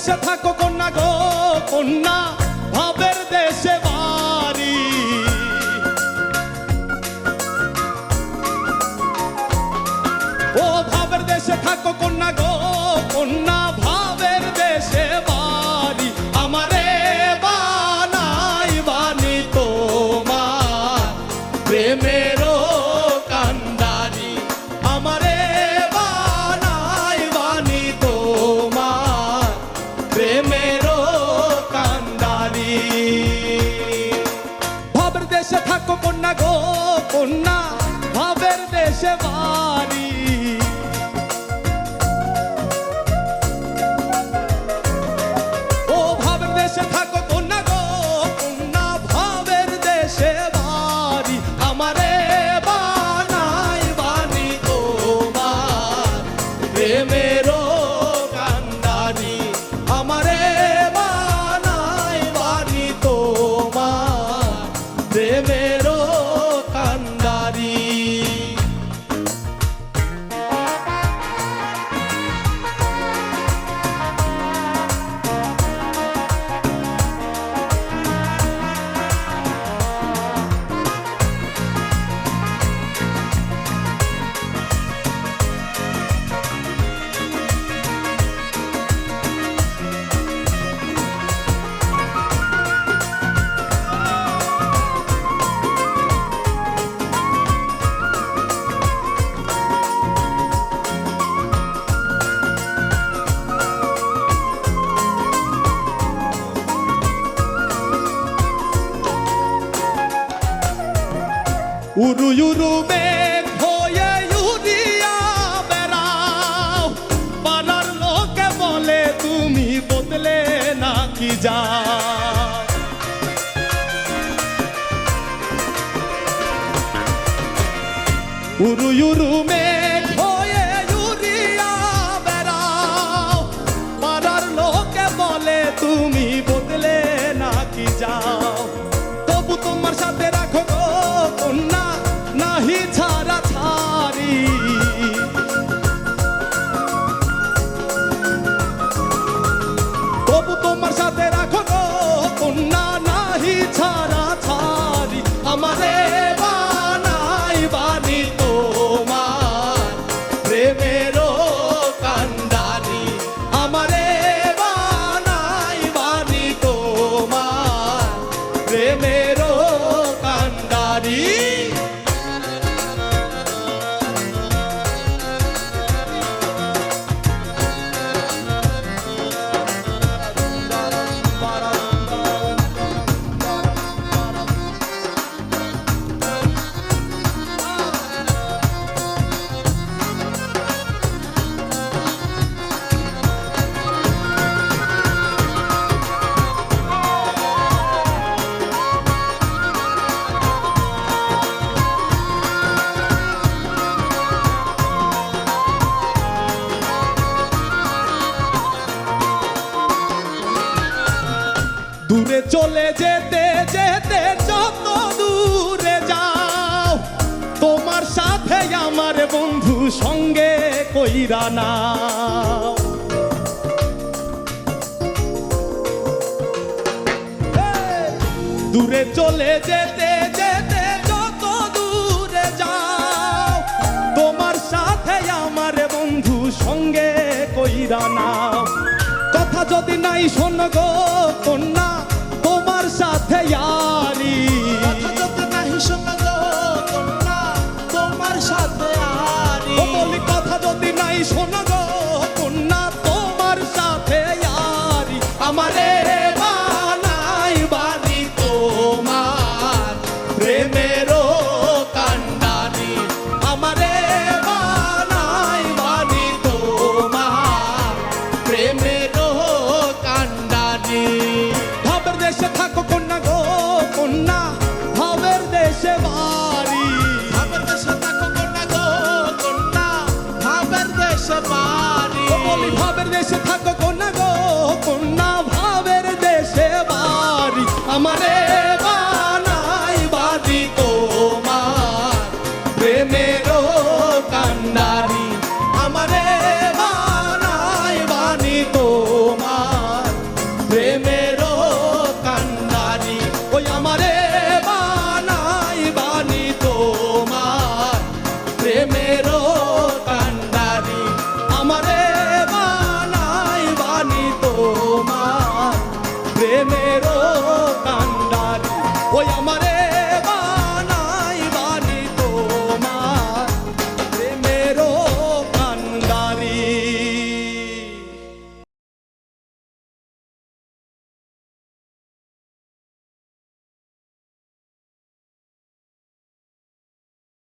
দেশে থাকো কন্যা গো কন্যা, ভাবের দেশে বাড়ি। ও ভাবের দেশে থাকো কন্যা গো কন্যা, ভাবের দেশে বাড়ি। আমারে বানাই বানি তোমার প্রেমেরও কান্ডারি। আমারে বানাই বানি তোমার প্রেমেরও কান্ডারি। ভাবের দেশে থাকো কন্যা গো কন্যা, ভাবের দেশে বাড়ি। ও ভাবের দেশে থাকো কন্যা গো কন্যা, ভাবের দেশে বাড়ি। আমারে বানাই বানি তোমার প্রেমেরও কান্ডারি। আমারে বানাই বানি তোমার প্রেমেরও কান্ডারি। উরু উরু মেঘ হয়ে উড়িয়া বেড়াও, পাড়ার লোকে বলে তুমি বদলে নাকি যাও। উরু উরু মেঘ হয়ে উড়িয়া বেড়াও, পাড়ার লোকে বলে তুমি বদলে নাকি যাও। তবু তোমার সাথে রাখো গো কন্যা, নাহি ছাড়া ছাড়ি। তবু তোমার সাথে রাখো গো কন্যা, নাহি ছাড়া ছাড়ি। আমারে বানাই বানি তোমার প্রেমেরও কান্ডারি। আমারে বানাই বানি তোমার প্রেমেরও কান্ডারি। দূরে চলে যেতে যেতে যত দূরে যাও, তোমার সাথে আমার বন্ধু সঙ্গে কইরা নাও। দূরে চলে যেতে যেতে যত দূরে যাও, তোমার সাথে আমার বন্ধু সঙ্গে কইরা নাও। কথা যদি নাই শোনো গো কন্যা, তোমার সাথে ইয়ারি। কথা যদি নাই শোনো গো কন্যা, তোমার সাথে ইয়ারি। ও বলি কথা যদি নাই শোনো গো কন্যা, তোমার সাথে ইয়ারি। আমারে বানাই বানি তোমার প্রেমেরও কান্ডারি। আমারে বানাই বানি তোমার প্রেমেরও কান্ডারি। ভাবের দেশে থাকো কন্যা গো কন্যা, ভাবের দেশে বাড়ি। ভাবের দেশে থাকো কন্যা গো কন্যা, ভাবের দেশে বাড়ি। ও বলি ভাবের দেশে থাকো কন্যা গো কন্যা, ভাবের দেশে বাড়ি। আমারে